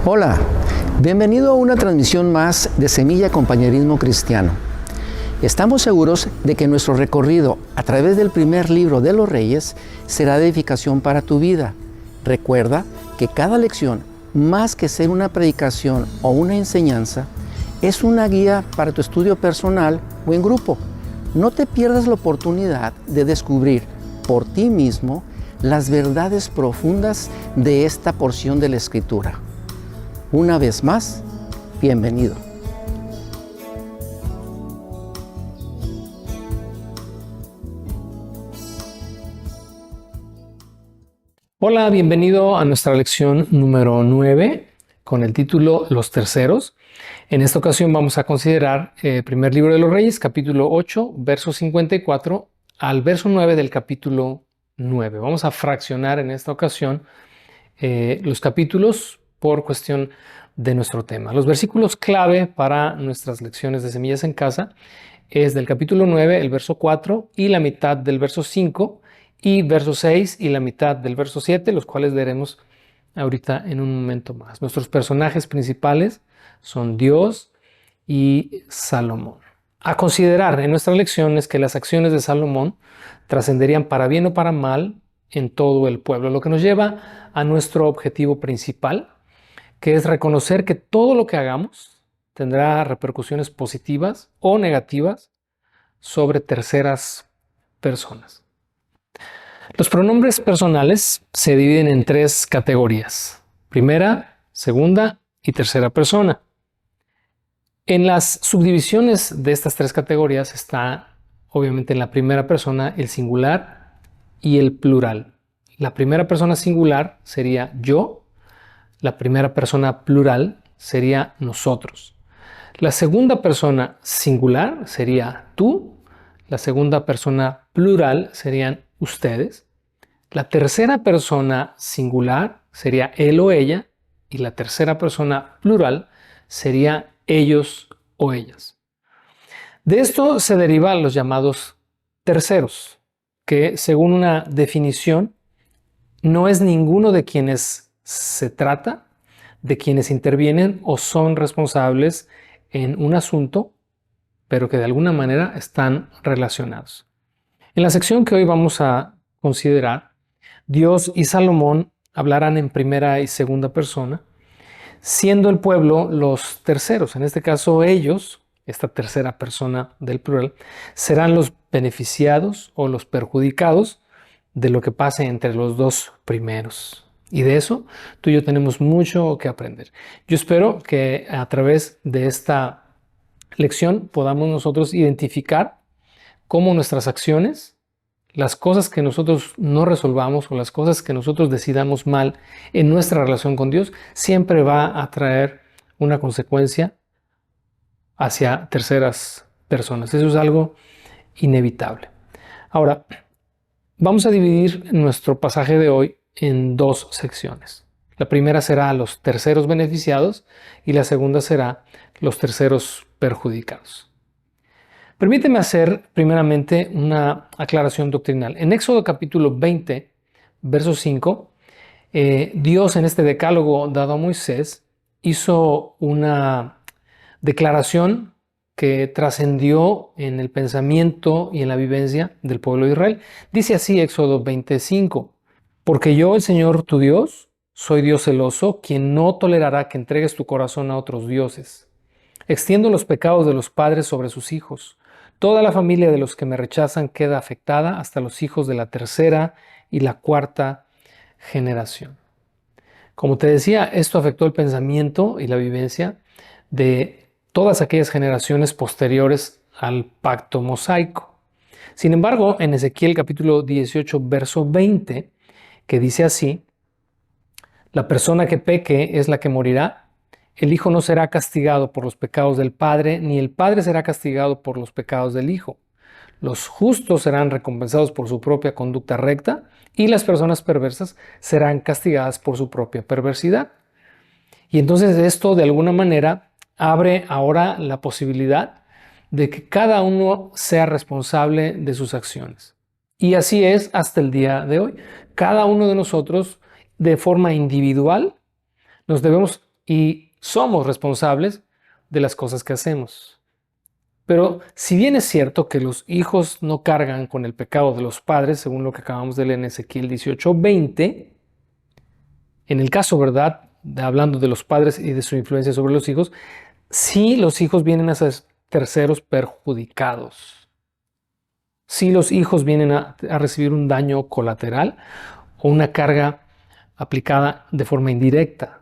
Hola, bienvenido a una transmisión más de Semilla Compañerismo Cristiano. Estamos seguros de que nuestro recorrido a través del primer libro de los Reyes será de edificación para tu vida. Recuerda que cada lección, más que ser una predicación o una enseñanza, es una guía para tu estudio personal o en grupo. No te pierdas la oportunidad de descubrir por ti mismo las verdades profundas de esta porción de la Escritura. Una vez más, bienvenido. Hola, bienvenido a nuestra lección número 9 con el título Los Terceros. En esta ocasión vamos a considerar el primer libro de los Reyes, capítulo 8, verso 54 al verso 9 del capítulo 9. Vamos a fraccionar en esta ocasión los capítulos por cuestión de nuestro tema. Los versículos clave para nuestras lecciones de Semillas en Casa es del capítulo 9, el verso 4 y la mitad del verso 5 y verso 6 y la mitad del verso 7, los cuales veremos ahorita en un momento más. Nuestros personajes principales son Dios y Salomón. A considerar en nuestra lección es que las acciones de Salomón trascenderían para bien o para mal en todo el pueblo, lo que nos lleva a nuestro objetivo principal, que es reconocer que todo lo que hagamos tendrá repercusiones positivas o negativas sobre terceras personas. Los pronombres personales se dividen en tres categorías: primera, segunda y tercera persona. En las subdivisiones de estas tres categorías está, obviamente, en la primera persona el singular y el plural. La primera persona singular sería yo, la primera persona plural sería nosotros. La segunda persona singular sería tú, la segunda persona plural serían ustedes. La tercera persona singular sería él o ella y la tercera persona plural sería ellos o ellas. De esto se derivan los llamados terceros, que según una definición no es ninguno de quienes se trata, de quienes intervienen o son responsables en un asunto, pero que de alguna manera están relacionados. En la sección que hoy vamos a considerar, Dios y Salomón hablarán en primera y segunda persona, siendo el pueblo los terceros. En este caso, ellos, esta tercera persona del plural, serán los beneficiados o los perjudicados de lo que pase entre los dos primeros. Y de eso tú y yo tenemos mucho que aprender. Yo espero que a través de esta lección podamos nosotros identificar cómo nuestras acciones, las cosas que nosotros no resolvamos o las cosas que nosotros decidamos mal en nuestra relación con Dios, siempre va a traer una consecuencia hacia terceras personas. Eso es algo inevitable. Ahora, vamos a dividir nuestro pasaje de hoy en dos secciones. La primera será los terceros beneficiados y la segunda será los terceros perjudicados. Permíteme hacer primeramente una aclaración doctrinal. En Éxodo capítulo 20, verso 5, Dios en este decálogo dado a Moisés hizo una declaración que trascendió en el pensamiento y en la vivencia del pueblo de Israel. Dice así Éxodo 25: porque yo, el Señor tu Dios, soy Dios celoso, quien no tolerará que entregues tu corazón a otros dioses. Extiendo los pecados de los padres sobre sus hijos. Toda la familia de los que me rechazan queda afectada, hasta los hijos de la tercera y la cuarta generación. Como te decía, esto afectó el pensamiento y la vivencia de todas aquellas generaciones posteriores al pacto mosaico. Sin embargo, en Ezequiel capítulo 18, verso 20, que dice así: la persona que peque es la que morirá. El hijo no será castigado por los pecados del padre, ni el padre será castigado por los pecados del hijo. Los justos serán recompensados por su propia conducta recta y las personas perversas serán castigadas por su propia perversidad. Y entonces esto de alguna manera abre ahora la posibilidad de que cada uno sea responsable de sus acciones. Y así es hasta el día de hoy. Cada uno de nosotros, de forma individual, nos debemos y somos responsables de las cosas que hacemos. Pero si bien es cierto que los hijos no cargan con el pecado de los padres, según lo que acabamos de leer en Ezequiel 18:20, en el caso, ¿verdad?, hablando de los padres y de su influencia sobre los hijos, sí los hijos vienen a ser terceros perjudicados. Sí los hijos vienen a recibir un daño colateral o una carga aplicada de forma indirecta.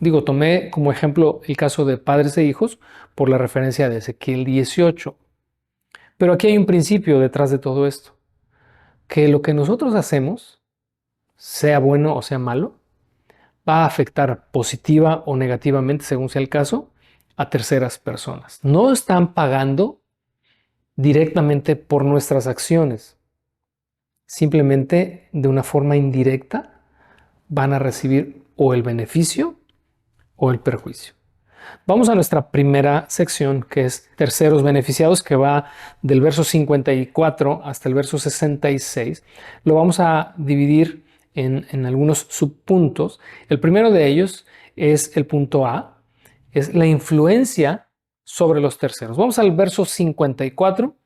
Digo, tomé como ejemplo el caso de padres e hijos por la referencia de Ezequiel 18. Pero aquí hay un principio detrás de todo esto, que lo que nosotros hacemos, sea bueno o sea malo, va a afectar positiva o negativamente, según sea el caso, a terceras personas. No están pagando directamente por nuestras acciones. Simplemente de una forma indirecta van a recibir o el beneficio o el perjuicio. Vamos a nuestra primera sección, que es terceros beneficiados, que va del verso 54 hasta el verso 66. Lo vamos a dividir en algunos subpuntos. El primero de ellos es el punto A, es la influencia sobre los terceros. Vamos al verso 54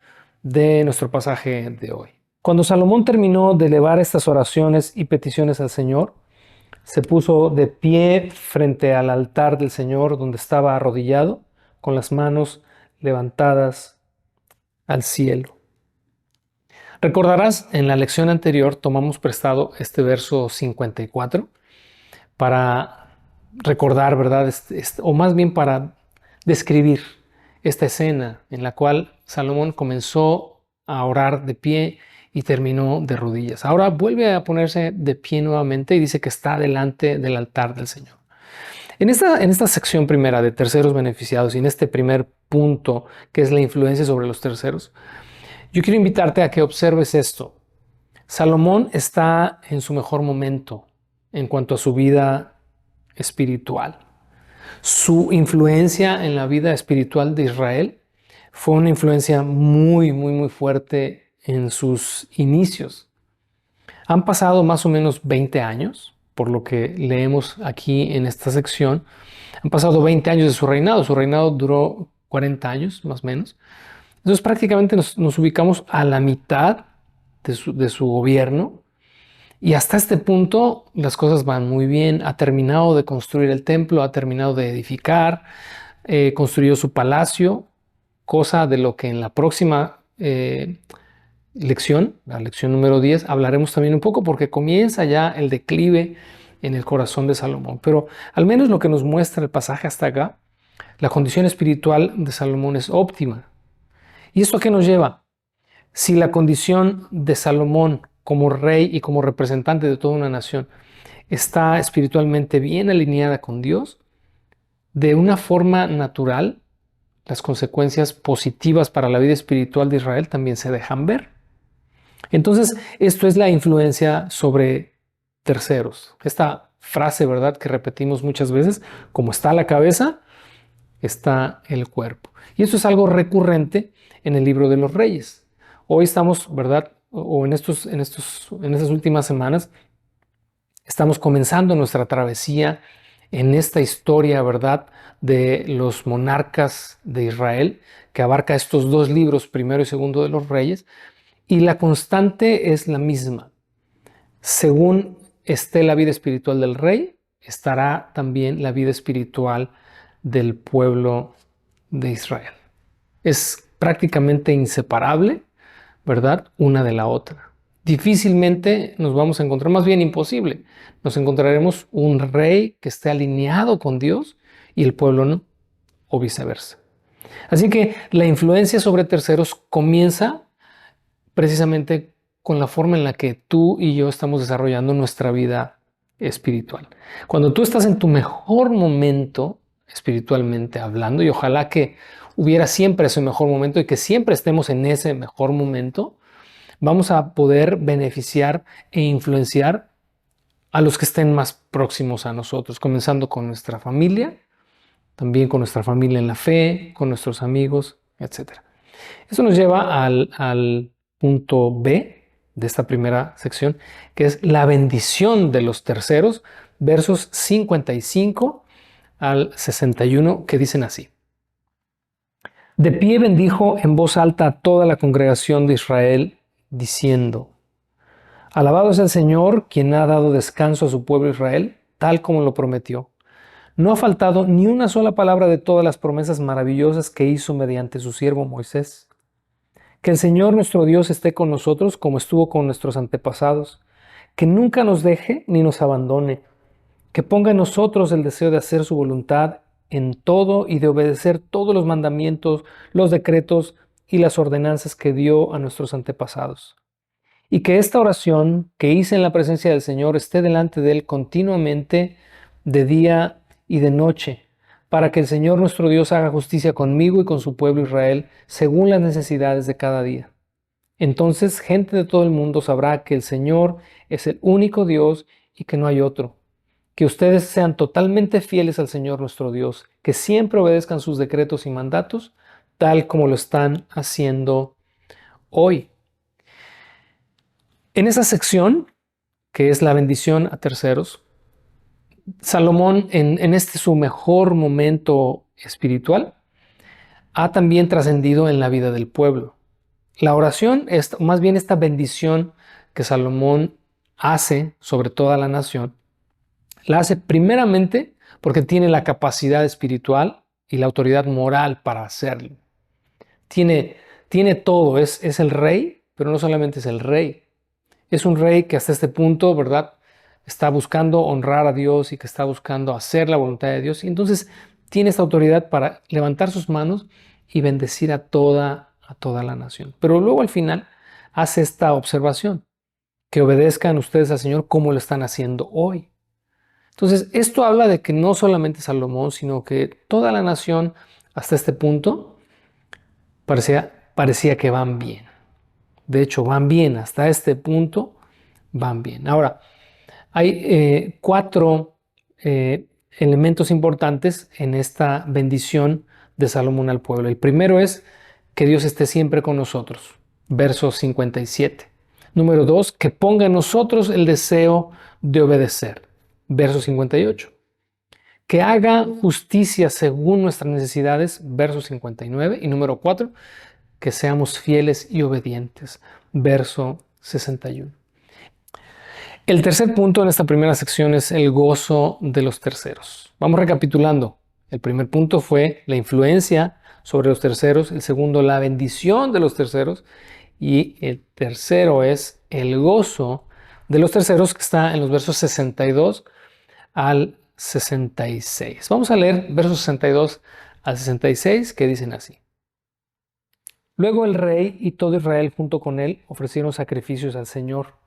de nuestro pasaje de hoy. Cuando Salomón terminó de elevar estas oraciones y peticiones al Señor, se puso de pie frente al altar del Señor donde estaba arrodillado, con las manos levantadas al cielo. Recordarás, en la lección anterior tomamos prestado este verso 54 para recordar, ¿verdad? O más bien para describir esta escena en la cual Salomón comenzó a orar de pie y terminó de rodillas. Ahora vuelve a ponerse de pie nuevamente y dice que está delante del altar del Señor. En esta sección primera de terceros beneficiados y en este primer punto, que es la influencia sobre los terceros, yo quiero invitarte a que observes esto. Salomón está en su mejor momento en cuanto a su vida espiritual. Su influencia en la vida espiritual de Israel fue una influencia muy fuerte en sus inicios. Han pasado más o menos 20 años, por lo que leemos aquí en esta sección. Han pasado 20 años de su reinado. Su reinado duró 40 años, más o menos. Entonces prácticamente nos ubicamos a la mitad de su gobierno. Y hasta este punto las cosas van muy bien. Ha terminado de construir el templo, ha terminado de edificar, construyó su palacio, cosa de lo que en la próxima lección, la lección número 10, hablaremos también un poco, porque comienza ya el declive en el corazón de Salomón. Pero al menos lo que nos muestra el pasaje hasta acá, la condición espiritual de Salomón es óptima. ¿Y esto a qué nos lleva? Si la condición de Salomón como rey y como representante de toda una nación está espiritualmente bien alineada con Dios, de una forma natural, las consecuencias positivas para la vida espiritual de Israel también se dejan ver. Entonces, esto es la influencia sobre terceros. Esta frase, ¿verdad?, que repetimos muchas veces: como está la cabeza, está el cuerpo. Y eso es algo recurrente en el libro de los Reyes. Hoy estamos, ¿verdad?, o en estas últimas semanas, estamos comenzando nuestra travesía en esta historia, ¿verdad?, de los monarcas de Israel, que abarca estos dos libros, primero y segundo de los Reyes, y la constante es la misma. Según esté la vida espiritual del rey, estará también la vida espiritual del pueblo de Israel. Es prácticamente inseparable, ¿verdad?, una de la otra. Difícilmente nos vamos a encontrar, más bien imposible, nos encontraremos un rey que esté alineado con Dios y el pueblo no, o viceversa. Así que la influencia sobre terceros comienza precisamente con la forma en la que tú y yo estamos desarrollando nuestra vida espiritual. Cuando tú estás en tu mejor momento espiritualmente hablando, y ojalá que hubiera siempre ese mejor momento y que siempre estemos en ese mejor momento, vamos a poder beneficiar e influenciar a los que estén más próximos a nosotros, comenzando con nuestra familia, también con nuestra familia en la fe, con nuestros amigos, etc. Eso nos lleva al punto B de esta primera sección, que es la bendición de los terceros, versos 55 al 61, que dicen así. De pie bendijo en voz alta a toda la congregación de Israel, diciendo: Alabado es el Señor, quien ha dado descanso a su pueblo Israel, tal como lo prometió. No ha faltado ni una sola palabra de todas las promesas maravillosas que hizo mediante su siervo Moisés. Que el Señor nuestro Dios esté con nosotros como estuvo con nuestros antepasados, que nunca nos deje ni nos abandone, que ponga en nosotros el deseo de hacer su voluntad en todo y de obedecer todos los mandamientos, los decretos y las ordenanzas que dio a nuestros antepasados. Y que esta oración que hice en la presencia del Señor esté delante de Él continuamente, de día y de noche, para que el Señor nuestro Dios haga justicia conmigo y con su pueblo Israel, según las necesidades de cada día. Entonces gente de todo el mundo sabrá que el Señor es el único Dios y que no hay otro. Que ustedes sean totalmente fieles al Señor nuestro Dios, que siempre obedezcan sus decretos y mandatos, tal como lo están haciendo hoy. En esa sección, que es la bendición a terceros, Salomón, en este su mejor momento espiritual, ha también trascendido en la vida del pueblo. La oración, más bien esta bendición que Salomón hace sobre toda la nación, la hace primeramente porque tiene la capacidad espiritual y la autoridad moral para hacerlo. Tiene todo, es el rey, pero no solamente es el rey. Es un rey que hasta este punto, ¿verdad?, está buscando honrar a Dios y que está buscando hacer la voluntad de Dios. Y entonces tiene esta autoridad para levantar sus manos y bendecir a toda la nación. Pero luego al final hace esta observación: que obedezcan ustedes al Señor como lo están haciendo hoy. Entonces, esto habla de que no solamente Salomón, sino que toda la nación hasta este punto parecía que van bien. De hecho, van bien, hasta este punto van bien. Ahora, hay cuatro elementos importantes en esta bendición de Salomón al pueblo. El primero es que Dios esté siempre con nosotros, verso 57. Número 2, que ponga en nosotros el deseo de obedecer, verso 58. Que haga justicia según nuestras necesidades, verso 59. Y número 4, que seamos fieles y obedientes, verso 61. El tercer punto en esta primera sección es el gozo de los terceros. Vamos recapitulando. El primer punto fue la influencia sobre los terceros, el segundo, la bendición de los terceros, y el tercero es el gozo de los terceros, que está en los versos 62 al 66. Vamos a leer versos 62 al 66, que dicen así. Luego el rey y todo Israel junto con él ofrecieron sacrificios al Señor.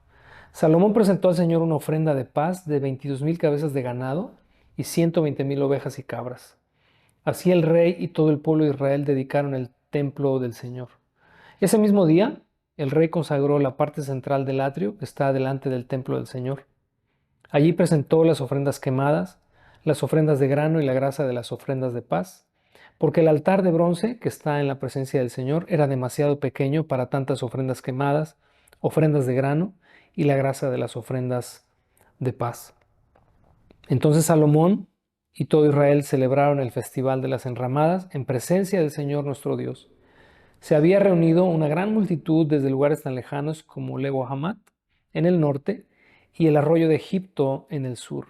Salomón presentó al Señor una ofrenda de paz de 22,000 cabezas de ganado y 120,000 ovejas y cabras. Así el rey y todo el pueblo de Israel dedicaron el templo del Señor. Ese mismo día, el rey consagró la parte central del atrio que está delante del templo del Señor. Allí presentó las ofrendas quemadas, las ofrendas de grano y la grasa de las ofrendas de paz, porque el altar de bronce que está en la presencia del Señor era demasiado pequeño para tantas ofrendas quemadas, ofrendas de grano y la grasa de las ofrendas de paz. Entonces Salomón y todo Israel celebraron el festival de las enramadas en presencia del Señor nuestro Dios. Se había reunido una gran multitud desde lugares tan lejanos como Lebo Hamat en el norte y el arroyo de Egipto en el sur.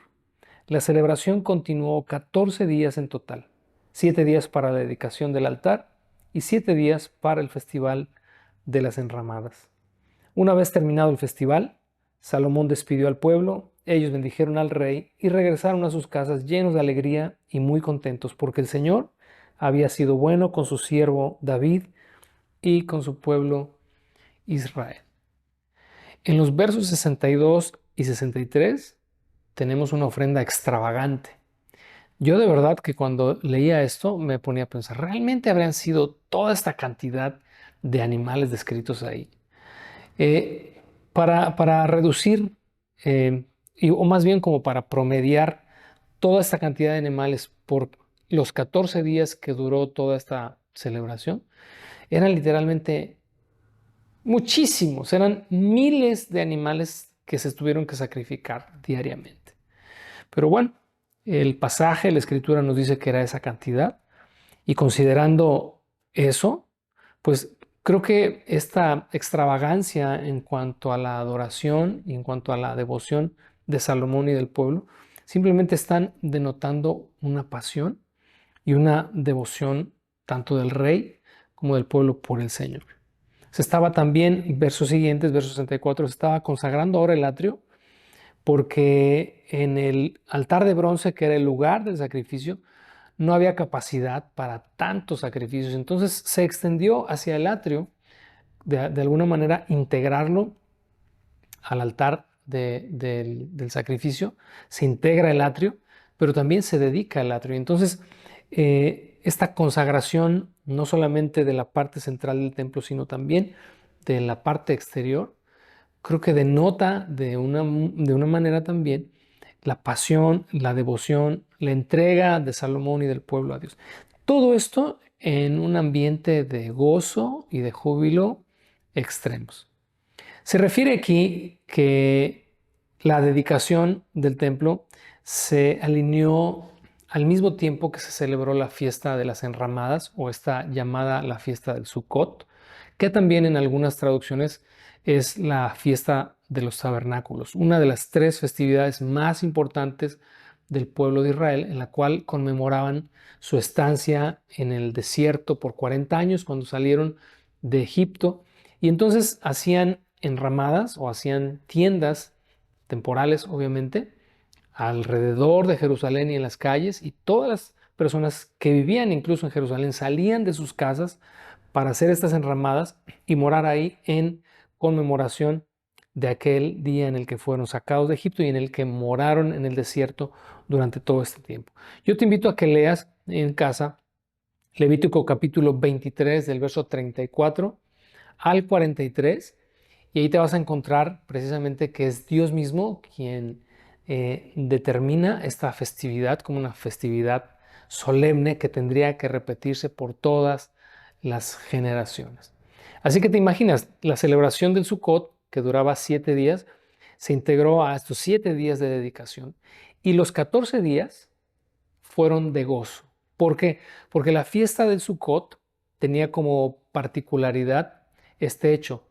La celebración continuó 14 días en total, 7 días para la dedicación del altar y 7 días para el festival de las enramadas. Una vez terminado el festival, Salomón despidió al pueblo, ellos bendijeron al rey y regresaron a sus casas llenos de alegría y muy contentos, porque el Señor había sido bueno con su siervo David y con su pueblo Israel. En los versos 62 y 63 tenemos una ofrenda extravagante. Yo de verdad que cuando leía esto me ponía a pensar, ¿realmente habrían sido toda esta cantidad de animales descritos ahí? Para reducir, o más bien como para promediar toda esta cantidad de animales por los 14 días que duró toda esta celebración, eran literalmente muchísimos, eran miles de animales que se tuvieron que sacrificar diariamente. Pero bueno, El pasaje, la escritura nos dice que era esa cantidad. Y considerando eso, pues creo que esta extravagancia en cuanto a la adoración y en cuanto a la devoción de Salomón y del pueblo, simplemente están denotando una pasión y una devoción tanto del rey como del pueblo por el Señor. Se estaba también, versos siguientes, versos 64, se estaba consagrando ahora el atrio, porque en el altar de bronce, que era el lugar del sacrificio, no había capacidad para tantos sacrificios. Entonces se extendió hacia el atrio, de alguna manera integrarlo al altar del sacrificio, se integra el atrio, pero también se dedica al atrio. Entonces, esta consagración, no solamente de la parte central del templo, sino también de la parte exterior, creo que denota de una manera también la pasión, la devoción, la entrega de Salomón y del pueblo a Dios. Todo esto en un ambiente de gozo y de júbilo extremos. Se refiere aquí que la dedicación del templo se alineó al mismo tiempo que se celebró la fiesta de las enramadas, o esta llamada la fiesta del Sukkot, que también en algunas traducciones es la fiesta de los tabernáculos, una de las 3 festividades más importantes del pueblo de Israel, en la cual conmemoraban su estancia en el desierto por 40 años cuando salieron de Egipto, y entonces hacían enramadas o hacían tiendas temporales, obviamente, alrededor de Jerusalén y en las calles, y todas las personas que vivían incluso en Jerusalén salían de sus casas para hacer estas enramadas y morar ahí en conmemoración de aquel día en el que fueron sacados de Egipto y en el que moraron en el desierto durante todo este tiempo. Yo te invito a que leas en casa Levítico capítulo 23 del verso 34 al 43, y ahí te vas a encontrar precisamente que es Dios mismo quien determina esta festividad como una festividad solemne que tendría que repetirse por todas las generaciones. Así que te imaginas, la celebración del Sukkot, que duraba 7 días, se integró a estos 7 días de dedicación, y los 14 días fueron de gozo. ¿Por qué? Porque la fiesta del Sukkot tenía como particularidad este hecho: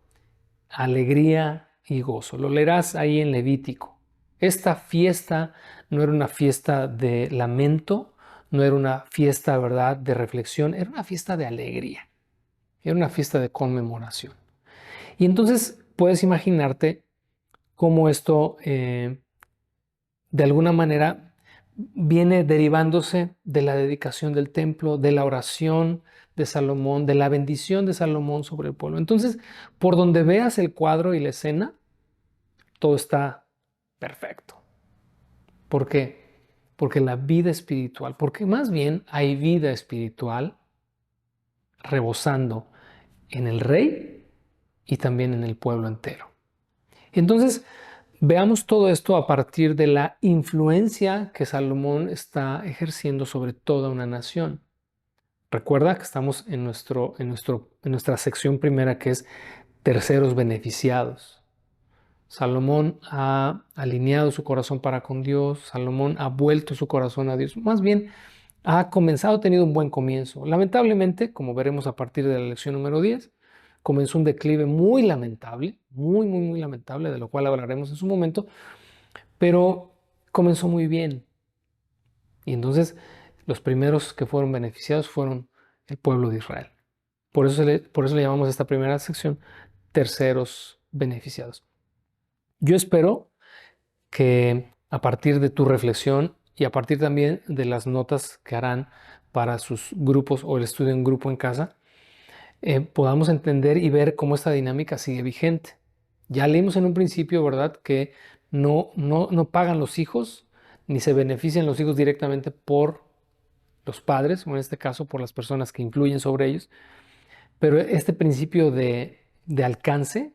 alegría y gozo. Lo leerás ahí en Levítico. Esta fiesta no era una fiesta de lamento, no era una fiesta, ¿verdad?, de reflexión, era una fiesta de alegría, era una fiesta de conmemoración. Y entonces puedes imaginarte cómo esto de alguna manera viene derivándose de la dedicación del templo, de la oración de Salomón, de la bendición de Salomón sobre el pueblo. Entonces, por donde veas el cuadro y la escena, todo está perfecto. ¿Por qué? Porque la vida espiritual, porque más bien hay vida espiritual rebosando en el rey y también en el pueblo entero. Entonces, veamos todo esto a partir de la influencia que Salomón está ejerciendo sobre toda una nación. Recuerda que estamos en nuestra sección primera, que es terceros beneficiados. Salomón ha alineado su corazón para con Dios, Salomón ha vuelto su corazón a Dios, más bien ha comenzado, ha tenido un buen comienzo. Lamentablemente, como veremos a partir de la lección número 10, comenzó un declive muy lamentable, muy lamentable, de lo cual hablaremos en su momento, pero comenzó muy bien. Y entonces los primeros que fueron beneficiados fueron el pueblo de Israel. Por eso le llamamos a esta primera sección terceros beneficiados. Yo espero que a partir de tu reflexión y a partir también de las notas que harán para sus grupos o el estudio en grupo en casa, podamos entender y ver cómo esta dinámica sigue vigente. Ya leímos en un principio, ¿verdad?, que no pagan los hijos ni se benefician los hijos directamente por los padres, o en este caso por las personas que influyen sobre ellos, pero este principio de alcance,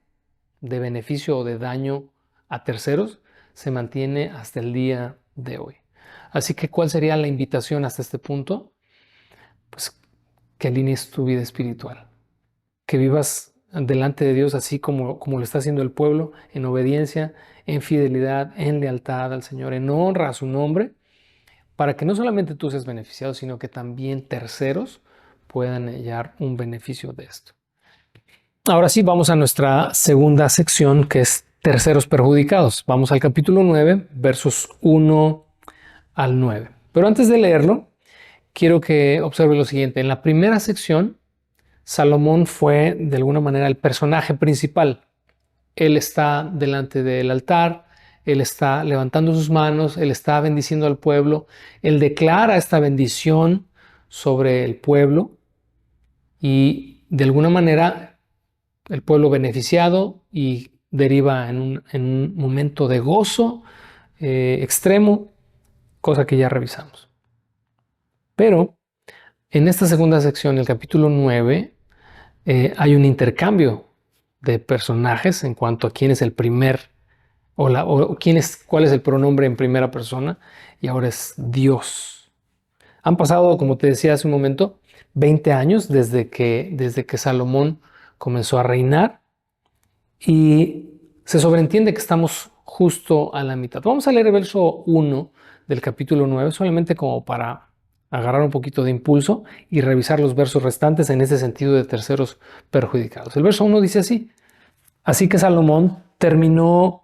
de beneficio o de daño a terceros, se mantiene hasta el día de hoy. Así que, ¿cuál sería la invitación hasta este punto? Pues que alinees tu vida espiritual, que vivas delante de Dios así como lo está haciendo el pueblo, en obediencia, en fidelidad, en lealtad al Señor, en honra a su nombre, para que no solamente tú seas beneficiado, sino que también terceros puedan hallar un beneficio de esto. Ahora sí, vamos a nuestra segunda sección, que es terceros perjudicados. Vamos al capítulo 9, versos 1 al 9. Pero antes de leerlo, quiero que observe lo siguiente. En la primera sección, Salomón fue de alguna manera el personaje principal. Él está delante del altar, él está levantando sus manos, él está bendiciendo al pueblo, él declara esta bendición sobre el pueblo y de alguna manera el pueblo beneficiado y deriva en un momento de gozo extremo, cosa que ya revisamos. Pero en esta segunda sección, el capítulo 9, hay un intercambio de personajes en cuanto a quién es el primer cuál es el pronombre en primera persona, y ahora es Dios. Han pasado, como te decía hace un momento, 20 años desde que Salomón comenzó a reinar y se sobreentiende que estamos justo a la mitad. Vamos a leer el verso 1 del capítulo 9, solamente como para agarrar un poquito de impulso y revisar los versos restantes en ese sentido de terceros perjudicados. El verso 1 dice así: así que Salomón terminó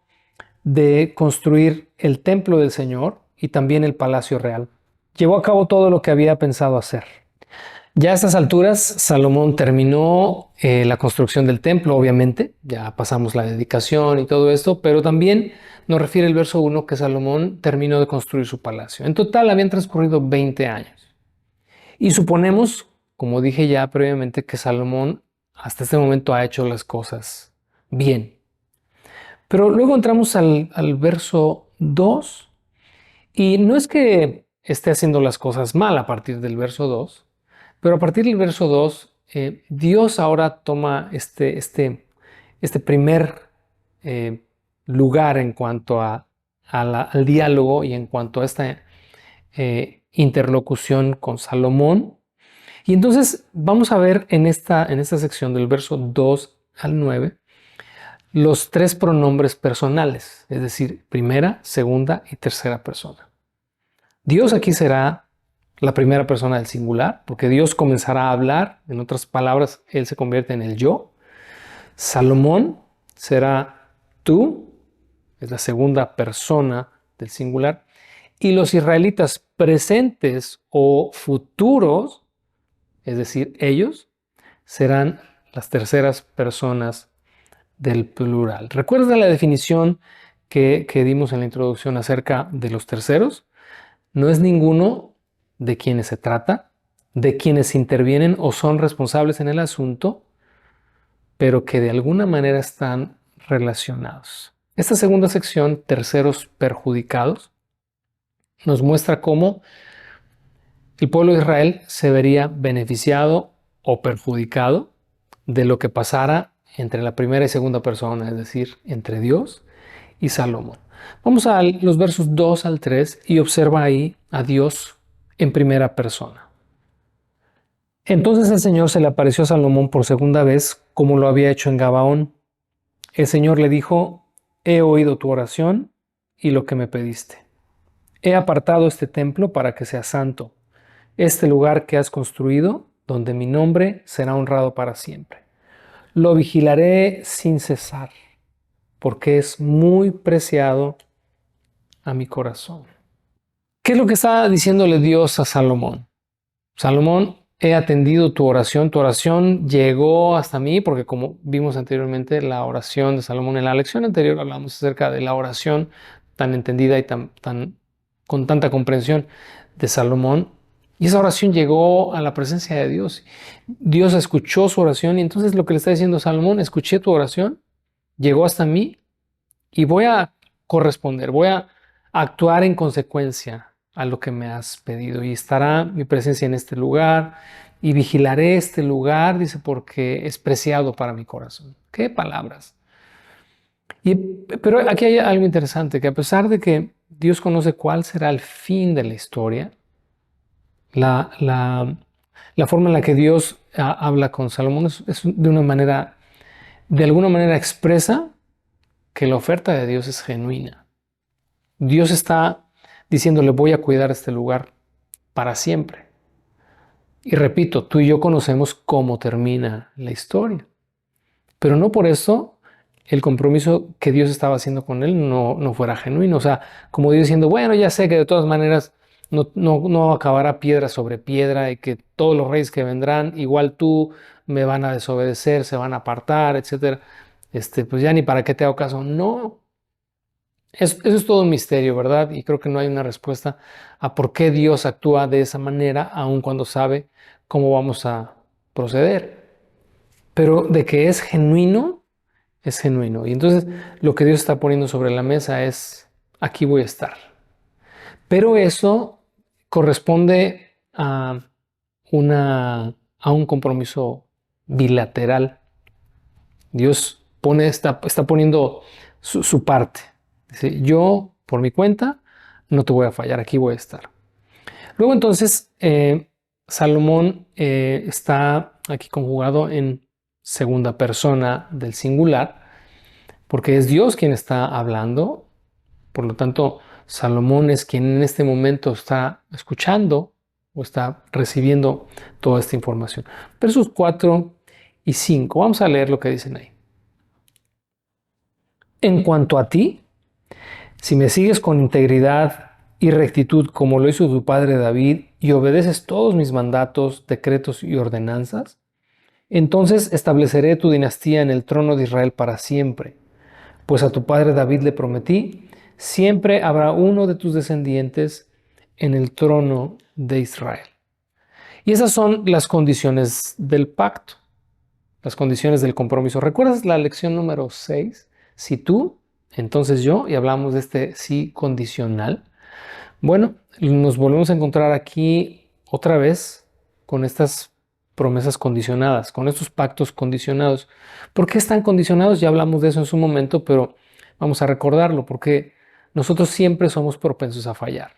de construir el templo del Señor y también el palacio real. Llevó a cabo todo lo que había pensado hacer. Ya a estas alturas, Salomón terminó la construcción del templo, obviamente. Ya pasamos la dedicación y todo esto, pero también nos refiere el verso 1 que Salomón terminó de construir su palacio. En total habían transcurrido 20 años. Y suponemos, como dije ya previamente, que Salomón hasta este momento ha hecho las cosas bien. Pero luego entramos al verso 2 y no es que esté haciendo las cosas mal a partir del verso 2, pero a partir del verso 2, Dios ahora toma este primer lugar en cuanto al diálogo y en cuanto a esta interlocución con Salomón. Y entonces vamos a ver en esta sección del verso 2 al 9 los tres pronombres personales, es decir, primera, segunda y tercera persona. Dios aquí será la primera persona del singular, porque Dios comenzará a hablar, en otras palabras, Él se convierte en el yo. Salomón será tú, es la segunda persona del singular, y los israelitas presentes o futuros, es decir, ellos, serán las terceras personas del plural. ¿Recuerda la definición que dimos en la introducción acerca de los terceros? No es ninguno de quienes se trata, de quienes intervienen o son responsables en el asunto, pero que de alguna manera están relacionados. Esta segunda sección, terceros perjudicados, nos muestra cómo el pueblo de Israel se vería beneficiado o perjudicado de lo que pasara entre la primera y segunda persona, es decir, entre Dios y Salomón. Vamos a los versos 2 al 3 y observa ahí a Dios en primera persona. Entonces el Señor se le apareció a Salomón por segunda vez, como lo había hecho en Gabaón. El Señor le dijo: he oído tu oración y lo que me pediste. He apartado este templo para que sea santo, este lugar que has construido, donde mi nombre será honrado para siempre. Lo vigilaré sin cesar, porque es muy preciado a mi corazón. ¿Qué es lo que está diciéndole Dios a Salomón? Salomón, he atendido tu oración llegó hasta mí, porque como vimos anteriormente, la oración de Salomón, en la lección anterior hablamos acerca de la oración tan entendida y con tanta comprensión de Salomón. Y esa oración llegó a la presencia de Dios. Dios escuchó su oración y entonces lo que le está diciendo Salomón: escuché tu oración, llegó hasta mí y voy a corresponder, voy a actuar en consecuencia a lo que me has pedido. Y estará mi presencia en este lugar y vigilaré este lugar, dice, porque es preciado para mi corazón. ¡Qué palabras! Pero aquí hay algo interesante, que a pesar de que Dios conoce cuál será el fin de la historia, la forma en la que Dios habla con Salomón es de alguna manera expresa que la oferta de Dios es genuina. Dios está diciéndole voy a cuidar este lugar para siempre. Y repito, tú y yo conocemos cómo termina la historia, pero no por eso el compromiso que Dios estaba haciendo con él no fuera genuino. O sea, como Dios diciendo, bueno, ya sé que de todas maneras no acabará piedra sobre piedra y que todos los reyes que vendrán, igual tú me van a desobedecer, se van a apartar, etcétera. Pues ya ni para qué te hago caso. No, eso es todo un misterio, ¿verdad? Y creo que no hay una respuesta a por qué Dios actúa de esa manera, aun cuando sabe cómo vamos a proceder. Pero de que es genuino, es genuino. Y entonces lo que Dios está poniendo sobre la mesa es, aquí voy a estar. Pero eso corresponde a un compromiso bilateral. Dios está poniendo su parte. Dice, yo por mi cuenta no te voy a fallar, aquí voy a estar. Luego entonces Salomón está aquí conjugado en segunda persona del singular, porque es Dios quien está hablando. Por lo tanto, Salomón es quien en este momento está escuchando o está recibiendo toda esta información. Versos 4 y 5. Vamos a leer lo que dicen ahí. En cuanto a ti, si me sigues con integridad y rectitud como lo hizo tu padre David y obedeces todos mis mandatos, decretos y ordenanzas, entonces estableceré tu dinastía en el trono de Israel para siempre. Pues a tu padre David le prometí, siempre habrá uno de tus descendientes en el trono de Israel. Y esas son las condiciones del pacto, las condiciones del compromiso. ¿Recuerdas la lección número 6? Si tú, entonces yo, y hablamos de este sí condicional. Bueno, nos volvemos a encontrar aquí otra vez con estas promesas condicionadas, con estos pactos condicionados. ¿Por qué están condicionados? Ya hablamos de eso en su momento, pero vamos a recordarlo, porque nosotros siempre somos propensos a fallar.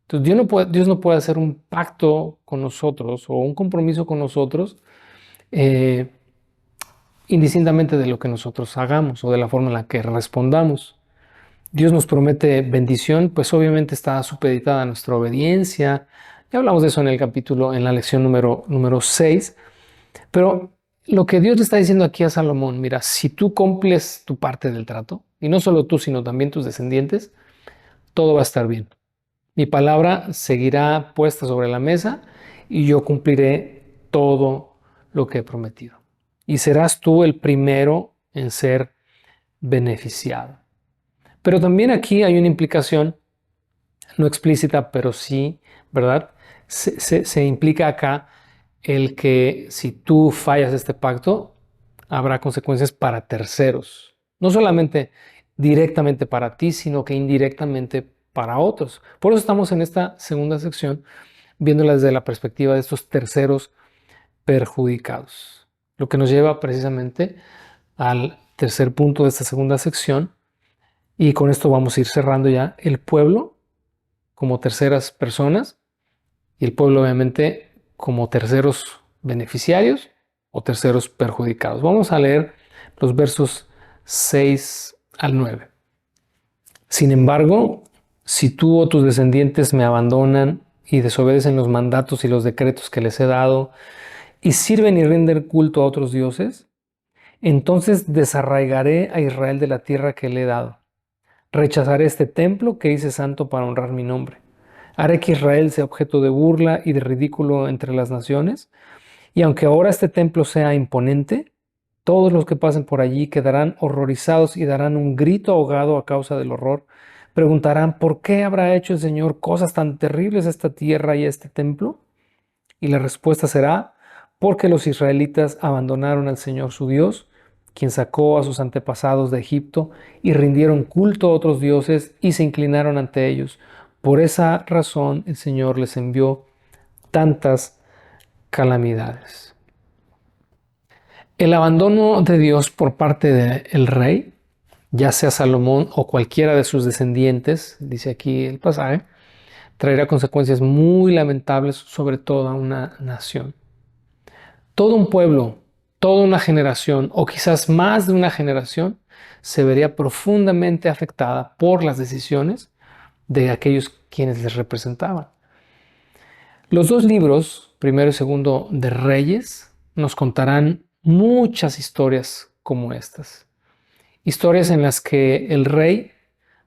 Entonces Dios no puede hacer un pacto con nosotros o un compromiso con nosotros indistintamente de lo que nosotros hagamos o de la forma en la que respondamos. Dios nos promete bendición, pues obviamente está supeditada a nuestra obediencia. Ya hablamos de eso en el capítulo, en la lección número 6. Pero lo que Dios le está diciendo aquí a Salomón, mira, si tú cumples tu parte del trato, y no solo tú, sino también tus descendientes, todo va a estar bien. Mi palabra seguirá puesta sobre la mesa y yo cumpliré todo lo que he prometido. Y serás tú el primero en ser beneficiado. Pero también aquí hay una implicación, no explícita, pero sí, ¿verdad? Se implica acá el que si tú fallas este pacto, habrá consecuencias para terceros. No solamente directamente para ti, sino que indirectamente para otros. Por eso estamos en esta segunda sección, viéndola desde la perspectiva de estos terceros perjudicados. Lo que nos lleva precisamente al tercer punto de esta segunda sección. Y con esto vamos a ir cerrando ya el pueblo como terceras personas y el pueblo obviamente como terceros beneficiarios o terceros perjudicados. Vamos a leer los versos 6 al 9. Sin embargo, si tú o tus descendientes me abandonan y desobedecen los mandatos y los decretos que les he dado y sirven y rinden culto a otros dioses, entonces desarraigaré a Israel de la tierra que le he dado. Rechazaré este templo que hice santo para honrar mi nombre. Haré que Israel sea objeto de burla y de ridículo entre las naciones. Y aunque ahora este templo sea imponente, todos los que pasen por allí quedarán horrorizados y darán un grito ahogado a causa del horror. Preguntarán, ¿por qué habrá hecho el Señor cosas tan terribles a esta tierra y a este templo? Y la respuesta será, porque los israelitas abandonaron al Señor su Dios, quien sacó a sus antepasados de Egipto, y rindieron culto a otros dioses y se inclinaron ante ellos. Por esa razón el Señor les envió tantas calamidades. El abandono de Dios por parte del rey, ya sea Salomón o cualquiera de sus descendientes, dice aquí el pasaje, traerá consecuencias muy lamentables sobre toda una nación. Todo un pueblo, toda una generación o quizás más de una generación se vería profundamente afectada por las decisiones de aquellos quienes les representaban. Los dos libros, primero y segundo de Reyes, nos contarán muchas historias como estas. Historias en las que el rey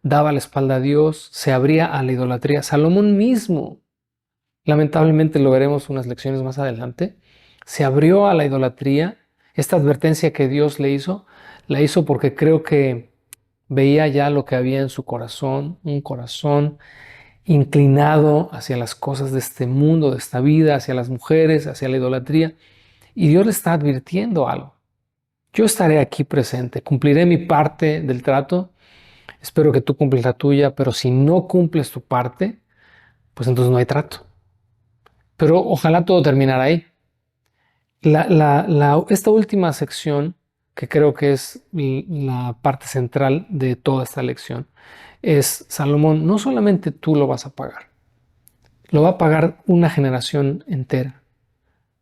daba la espalda a Dios, se abría a la idolatría. Salomón mismo, lamentablemente lo veremos unas lecciones más adelante, se abrió a la idolatría. Esta advertencia que Dios le hizo, la hizo porque creo que veía ya lo que había en su corazón, un corazón inclinado hacia las cosas de este mundo, de esta vida, hacia las mujeres, hacia la idolatría. Y Dios le está advirtiendo algo. Yo estaré aquí presente, cumpliré mi parte del trato, espero que tú cumplas la tuya, pero si no cumples tu parte, pues entonces no hay trato. Pero ojalá todo terminara ahí. Esta última sección, que creo que es la parte central de toda esta lección, es: Salomón, no solamente tú lo vas a pagar, lo va a pagar una generación entera.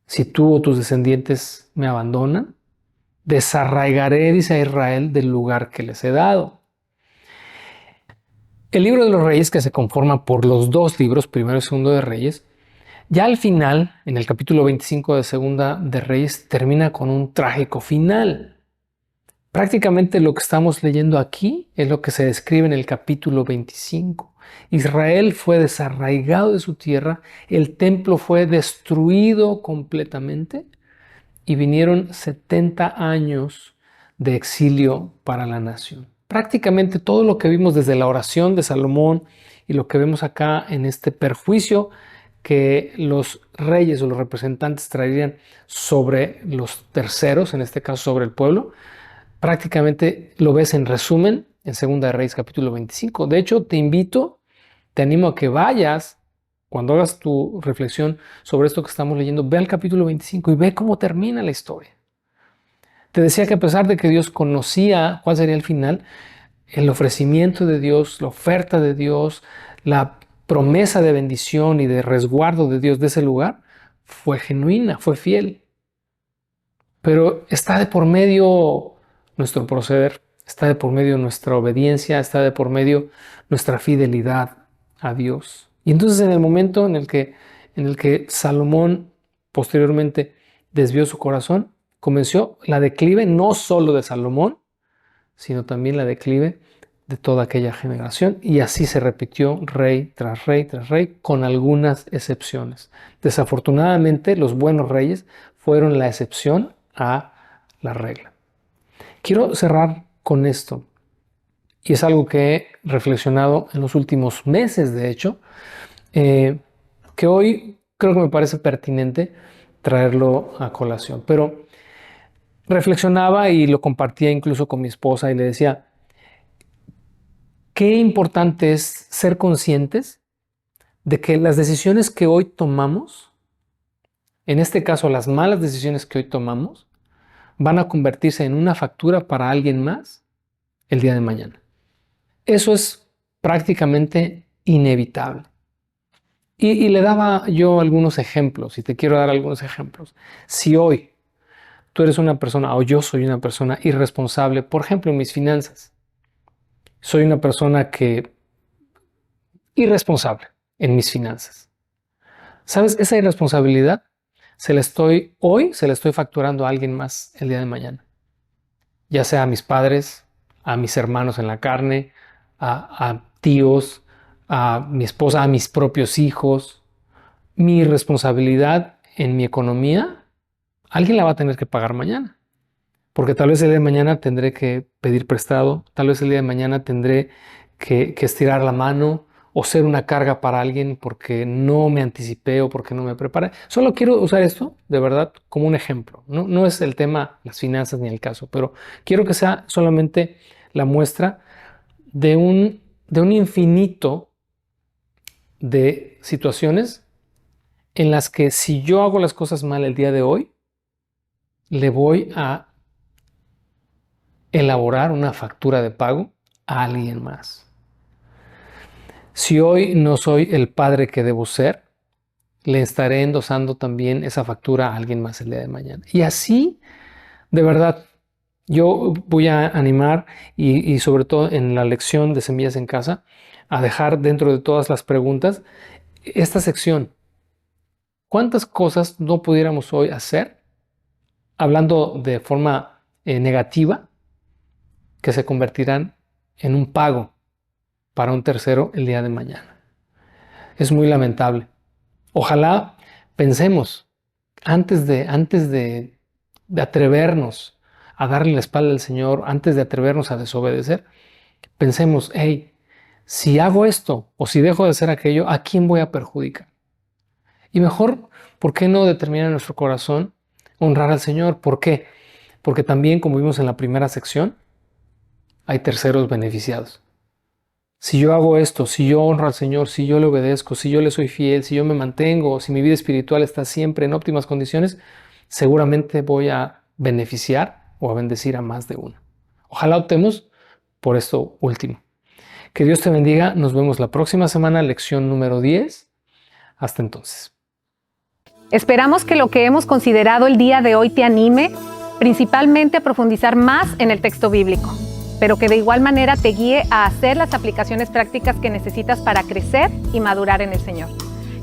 Si tú o tus descendientes me abandonan, desarraigaré, dice a Israel, del lugar que les he dado. El libro de los Reyes, que se conforma por los dos libros, primero y segundo de Reyes, ya al final, en el capítulo 25 de segunda de Reyes, termina con un trágico final. Prácticamente lo que estamos leyendo aquí es lo que se describe en el capítulo 25. Israel fue desarraigado de su tierra, el templo fue destruido completamente y vinieron 70 años de exilio para la nación. Prácticamente todo lo que vimos desde la oración de Salomón y lo que vemos acá en este perjuicio que los reyes o los representantes traerían sobre los terceros, en este caso sobre el pueblo, prácticamente lo ves en resumen en Segunda de Reyes capítulo 25. De hecho, te animo a que vayas, cuando hagas tu reflexión sobre esto que estamos leyendo, ve al capítulo 25 y ve cómo termina la historia. Te decía que a pesar de que Dios conocía cuál sería el final, el ofrecimiento de Dios, la oferta de Dios, la promesa de bendición y de resguardo de Dios de ese lugar, fue genuina, fue fiel. Pero está de por medio nuestro proceder, está de por medio nuestra obediencia, está de por medio nuestra fidelidad a Dios. Y entonces en el momento en el que Salomón posteriormente desvió su corazón, comenzó la declive no solo de Salomón, sino también la declive de toda aquella generación, y así se repitió rey tras rey tras rey, con algunas excepciones. Desafortunadamente, los buenos reyes fueron la excepción a la regla. Quiero cerrar con esto, y es algo que he reflexionado en los últimos meses, de hecho, que hoy creo que me parece pertinente traerlo a colación. Pero reflexionaba y lo compartía incluso con mi esposa y le decía, qué importante es ser conscientes de que las decisiones que hoy tomamos, en este caso las malas decisiones que hoy tomamos, van a convertirse en una factura para alguien más el día de mañana. Eso es prácticamente inevitable. Y le daba yo algunos ejemplos, y te quiero dar algunos ejemplos. Si hoy tú eres una persona, o yo soy una persona irresponsable, por ejemplo, en mis finanzas, soy una persona irresponsable en mis finanzas. ¿Sabes? Esa irresponsabilidad se la estoy facturando a alguien más el día de mañana. Ya sea a mis padres, a mis hermanos en la carne, a tíos, a mi esposa, a mis propios hijos. Mi responsabilidad en mi economía, alguien la va a tener que pagar mañana. Porque tal vez el día de mañana tendré que pedir prestado, tal vez el día de mañana tendré que estirar la mano o ser una carga para alguien porque no me anticipé o porque no me preparé. Solo quiero usar esto, de verdad, como un ejemplo. No es el tema, las finanzas ni el caso, pero quiero que sea solamente la muestra de un infinito de situaciones en las que si yo hago las cosas mal el día de hoy, le voy a elaborar una factura de pago a alguien más. Si hoy no soy el padre que debo ser, le estaré endosando también esa factura a alguien más el día de mañana. Y así, de verdad, yo voy a animar y sobre todo en la lección de Semillas en Casa, a dejar dentro de todas las preguntas esta sección. ¿Cuántas cosas no pudiéramos hoy hacer, hablando de forma negativa, que se convertirán en un pago para un tercero el día de mañana? Es muy lamentable. Ojalá pensemos antes de atrevernos a darle la espalda al Señor, antes de atrevernos a desobedecer, pensemos, hey, si hago esto o si dejo de hacer aquello, ¿a quién voy a perjudicar? Y mejor, ¿por qué no determinar en nuestro corazón honrar al Señor? ¿Por qué? Porque también, como vimos en la primera sección, hay terceros beneficiados. Si yo hago esto, si yo honro al Señor, si yo le obedezco, si yo le soy fiel, si yo me mantengo, si mi vida espiritual está siempre en óptimas condiciones, seguramente voy a beneficiar o a bendecir a más de uno. Ojalá optemos por esto último. Que Dios te bendiga. Nos vemos la próxima semana, lección número 10. Hasta entonces. Esperamos que lo que hemos considerado el día de hoy te anime, principalmente a profundizar más en el texto bíblico, pero que de igual manera te guíe a hacer las aplicaciones prácticas que necesitas para crecer y madurar en el Señor.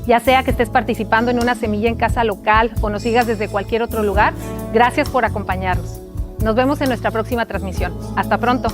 Ya sea que estés participando en una semilla en casa local o nos sigas desde cualquier otro lugar, gracias por acompañarnos. Nos vemos en nuestra próxima transmisión. Hasta pronto.